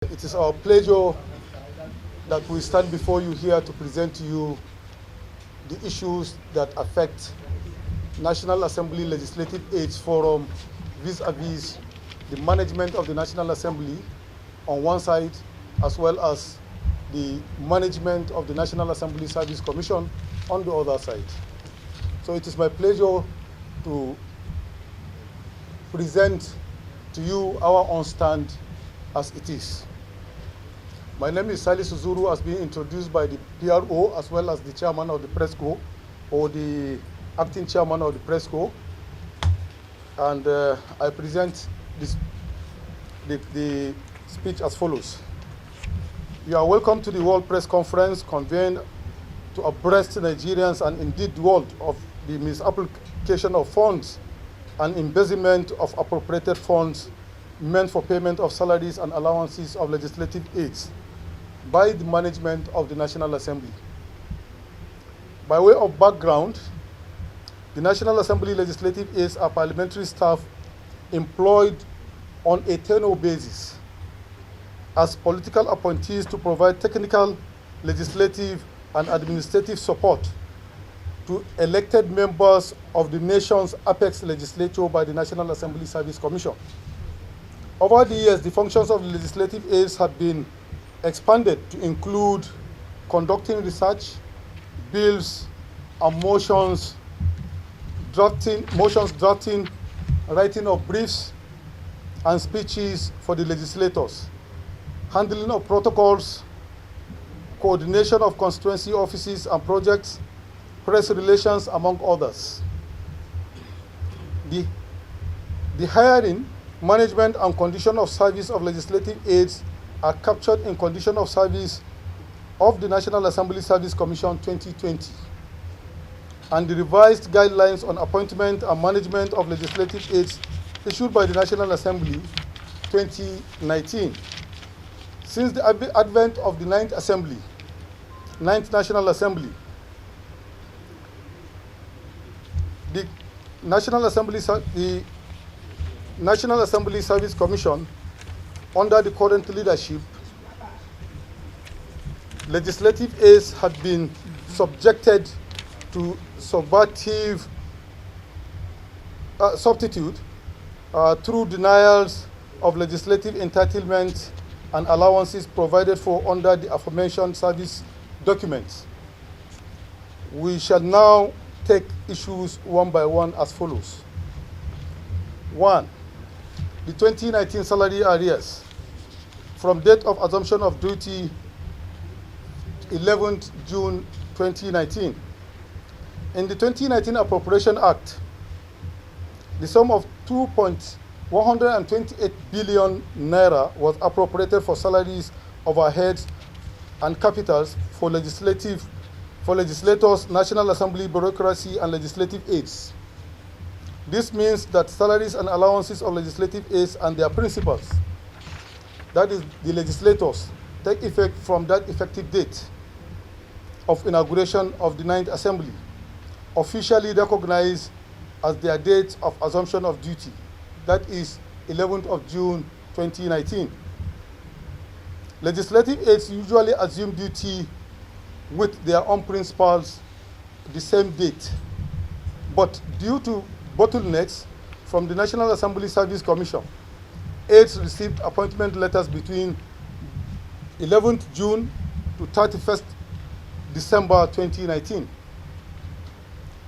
It is our pleasure that we stand before you here to present to you the issues that affect National Assembly Legislative Aids Forum vis-a-vis the management of the National Assembly on one side, as well as the management of the National Assembly Service Commission on the other side. So it is my pleasure to present to you our own stand as it is. My name is Salisu Zuru, as being introduced by the PRO as well as the chairman of the press co, or the acting chairman of the press co. And I present the speech as follows. You are welcome to the World Press Conference convened to abreast Nigerians and indeed the world of the misapplication of funds and embezzlement of appropriated funds meant for payment of salaries and allowances of legislative aids by the management of the National Assembly. By way of background, the National Assembly legislative aids are parliamentary staff employed on a tenure basis as political appointees to provide technical, legislative, and administrative support to elected members of the nation's apex legislature by the National Assembly Service Commission. Over the years, the functions of the legislative aids have been expanded to include conducting research, bills, and motions, drafting, writing of briefs and speeches for the legislators, handling of protocols, coordination of constituency offices and projects, press relations, among others. The hiring, management, and condition of service of legislative aids are captured in Condition of Service of the National Assembly Service Commission 2020 and the revised guidelines on appointment and management of legislative aids issued by the National Assembly 2019. Since the advent of the Ninth National Assembly, the National Assembly Service Commission, under the current leadership, legislative aids had been subjected to substitute through denials of legislative entitlements and allowances provided for under the aforementioned service documents. We shall now take issues one by one as follows. 1. The 2019 salary arrears from date of assumption of duty 11th June 2019. In the 2019 Appropriation Act, the sum of 2.128 billion naira was appropriated for salaries, overheads, and capitals for legislators, National Assembly bureaucracy, and legislative aids. This means that salaries and allowances of legislative aids and their principals, that is the legislators, take effect from that effective date of inauguration of the 9th Assembly, officially recognized as their date of assumption of duty, that is 11th of June 2019. Legislative aids usually assume duty with their own principals the same date, but due to bottlenecks from the National Assembly Service Commission, aids received appointment letters between 11th June to 31st December 2019,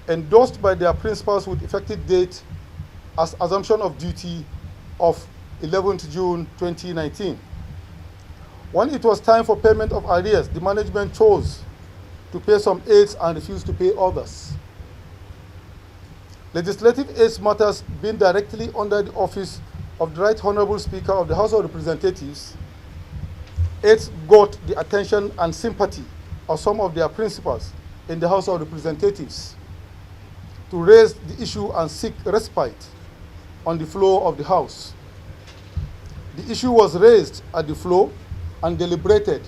endorsed by their principals with effective date as assumption of duty of 11th June 2019. When it was time for payment of arrears, the management chose to pay some aids and refused to pay others. Legislative aids matters being directly under the office of the Right Honorable Speaker of the House of Representatives, aids got the attention and sympathy of some of their principals in the House of Representatives to raise the issue and seek respite on the floor of the House. The issue was raised at the floor and deliberated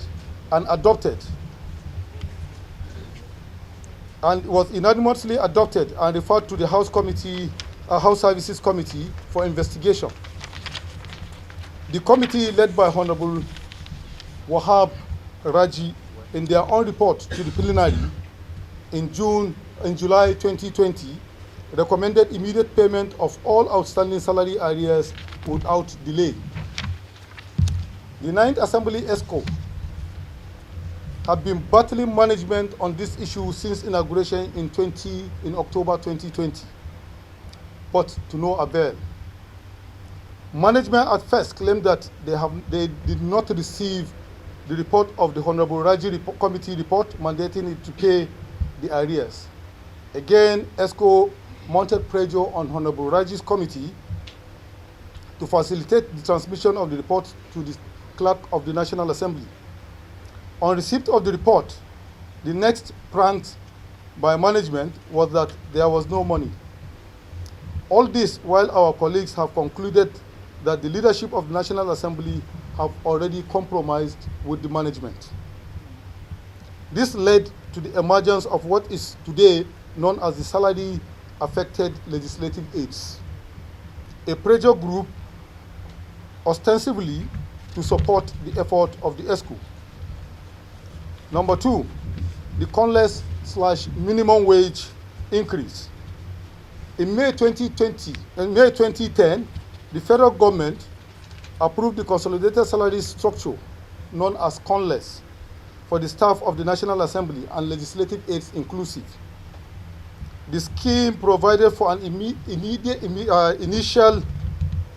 and adopted, and was unanimously adopted and referred to the House Services Committee for investigation. The committee, led by Honorable Wahab Raji in their own report to the plenary in July 2020 recommended immediate payment of all outstanding salary arrears without delay. The 9th Assembly ESCO have been battling management on this issue since inauguration in October 2020, but to no avail. Management at first claimed that they did not receive the report of the Honorable Raji Committee report mandating it to pay the arrears. Again, ESCO mounted pressure on Honorable Raji's committee to facilitate the transmission of the report to the clerk of the National Assembly. On receipt of the report, the next prank by management was that there was no money. All this while our colleagues have concluded that the leadership of the National Assembly have already compromised with the management. This led to the emergence of what is today known as the Salary Affected Legislative Aids, a pressure group ostensibly to support the effort of the ESCO. Number 2, the CONLES/minimum wage increase. In May 2010, the federal government approved the consolidated salary structure known as CONLES for the staff of the National Assembly and legislative aids inclusive. The scheme provided for an initial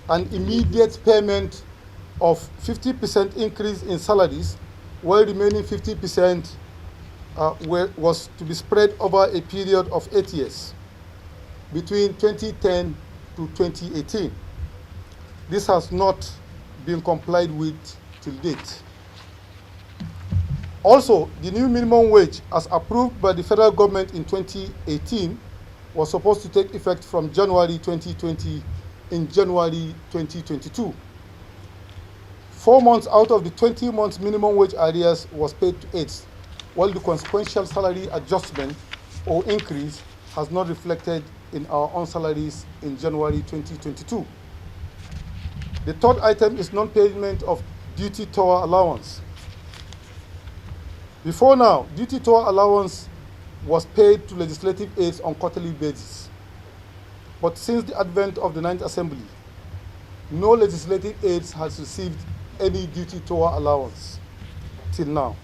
and immediate payment of 50% increase in salaries, while remaining 50% was to be spread over a period of 8 years, between 2010 to 2018. This has not been complied with till date. Also, the new minimum wage, as approved by the federal government in 2018, was supposed to take effect from January 2020 in January 2022. 4 months out of the 20 months minimum wage arrears was paid to aids, while the consequential salary adjustment or increase has not reflected in our own salaries in January 2022. The third item is non-payment of duty tour allowance. Before now, duty tour allowance was paid to legislative aids on quarterly basis. But since the advent of the 9th Assembly, no legislative aids has received any duty tour allowance till now.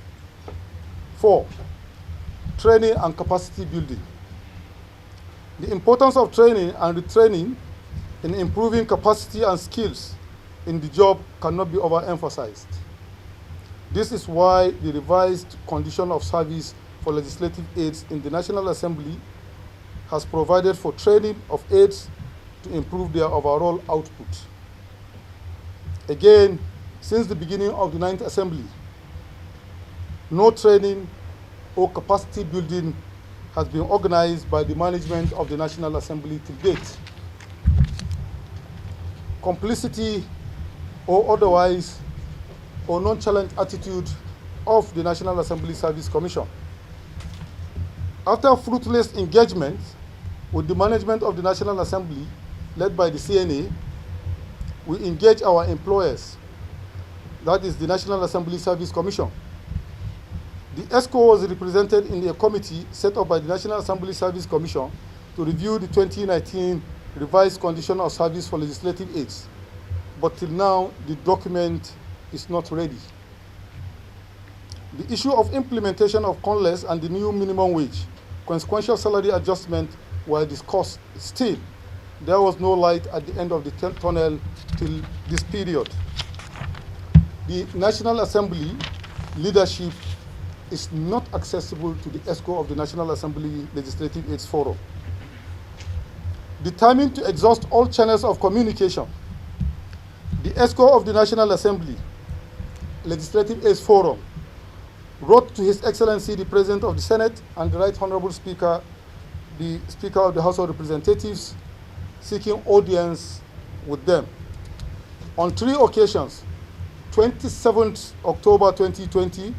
4, training and capacity building. The importance of training and retraining in improving capacity and skills in the job cannot be overemphasized. This is why the revised condition of service for legislative aids in the National Assembly has provided for training of aids to improve their overall output. Again, since the beginning of the 9th Assembly, no training or capacity building has been organized by the management of the National Assembly to date. Complicity or otherwise, or nonchalant attitude of the National Assembly Service Commission. After fruitless engagement with the management of the National Assembly, led by the CNA, we engage our employers, that is the National Assembly Service Commission. The ESCO was represented in a committee set up by the National Assembly Service Commission to review the 2019 revised condition of service for legislative aids. But till now, the document is not ready. The issue of implementation of CONLES and the new minimum wage, consequential salary adjustment were discussed still. There was no light at the end of the tunnel till this period. The National Assembly leadership is not accessible to the ESCO of the National Assembly Legislative Aids Forum. Determined to exhaust all channels of communication, the ESCO of the National Assembly Legislative Aids Forum wrote to His Excellency the President of the Senate and the Right Honorable Speaker, the Speaker of the House of Representatives, seeking audience with them. On 3 occasions, 27th October 2020,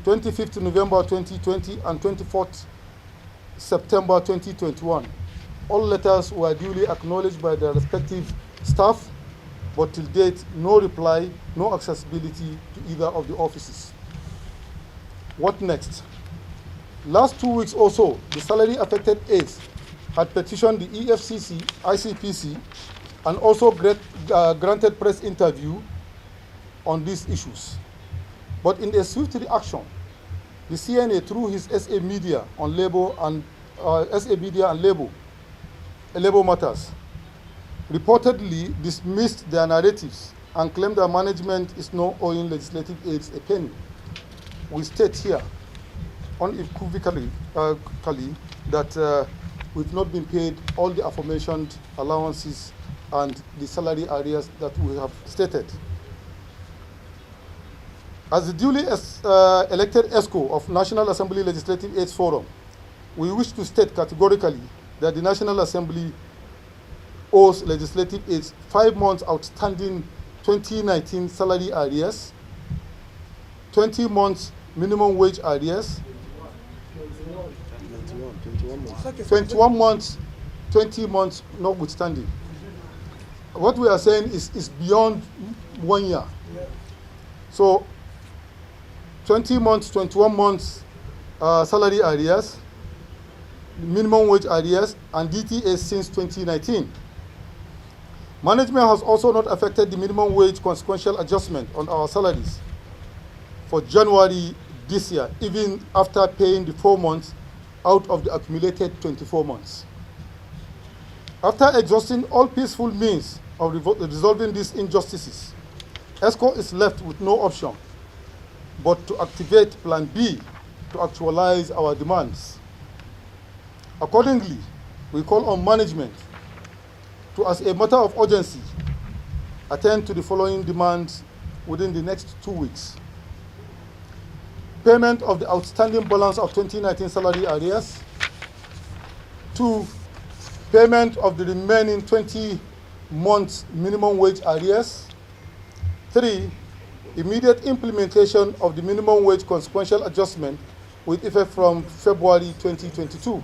25th November 2020, and 24th September 2021. All letters were duly acknowledged by their respective staff but till date, no reply, no accessibility to either of the offices. What next? Last 2 weeks or so, the salary-affected aides had petitioned the EFCC, ICPC, and also granted press interview on these issues. But in a swift reaction, the CNA, through his SA Media on Labor and Labor Matters, reportedly dismissed their narratives and claimed that management is not owing legislative aids a penny. We state here unequivocally that we've not been paid all the aforementioned allowances and the salary arrears that we have stated. As the duly elected ESCO of National Assembly Legislative Aids Forum, we wish to state categorically that the National Assembly owes legislative aids 5 months outstanding 2019 salary arrears, 20 months minimum wage arrears, 21 months, 20 months notwithstanding. What we are saying is beyond 1 year. So 20 months, 21 months salary arrears, minimum wage arrears, and DTA since 2019. Management has also not affected the minimum wage consequential adjustment on our salaries for January this year, even after paying the 4 months out of the accumulated 24 months. After exhausting all peaceful means of resolving these injustices, ESCO is left with no option but to activate Plan B to actualize our demands. Accordingly, we call on management to, as a matter of urgency, attend to the following demands within the next 2 weeks. Payment of the outstanding balance of 2019 salary arrears. 2, payment of the remaining 20 months minimum wage arrears. 3, immediate implementation of the minimum wage consequential adjustment with effect from February 2022.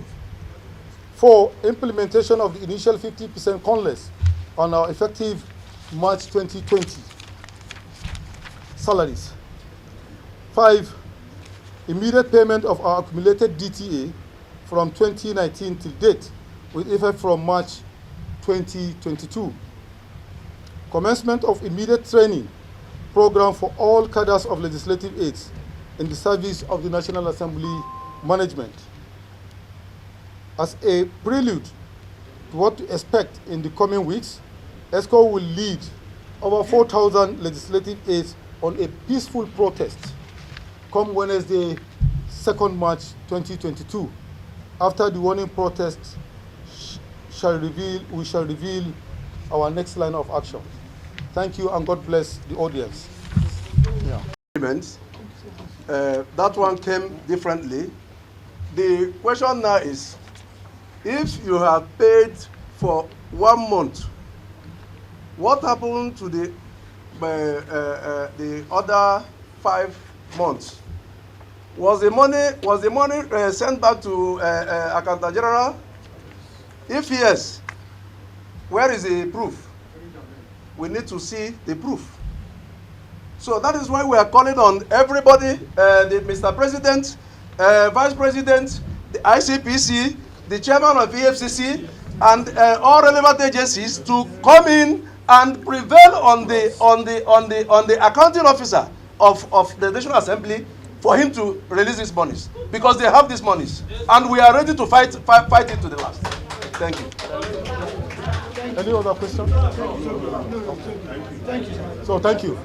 4, implementation of the initial 50% CONLES on our effective March 2020 salaries. 5, immediate payment of our accumulated DTA from 2019 till date with effect from March 2022. Commencement of immediate training program for all cadres of legislative aids in the service of the National Assembly management. As a prelude to what to expect in the coming weeks, ESCO will lead over 4,000 legislative aids on a peaceful protest come Wednesday, 2nd March 2022. After the warning protest we shall reveal our next line of action. Thank you, and God bless the audience. Yeah. That one came differently. The question now is, if you have paid for 1 month, what happened to the other 5 months? Was the money sent back to Accountant General? If yes, where is the proof? We need to see the proof. So that is why we are calling on everybody, Mr. President, Vice President, the ICPC, the Chairman of EFCC, and all relevant agencies to come in and prevail on the accounting officer of the National Assembly for him to release these monies, because they have these monies, and we are ready to fight it to the last. Thank you. Any other questions? Thank you. So thank you.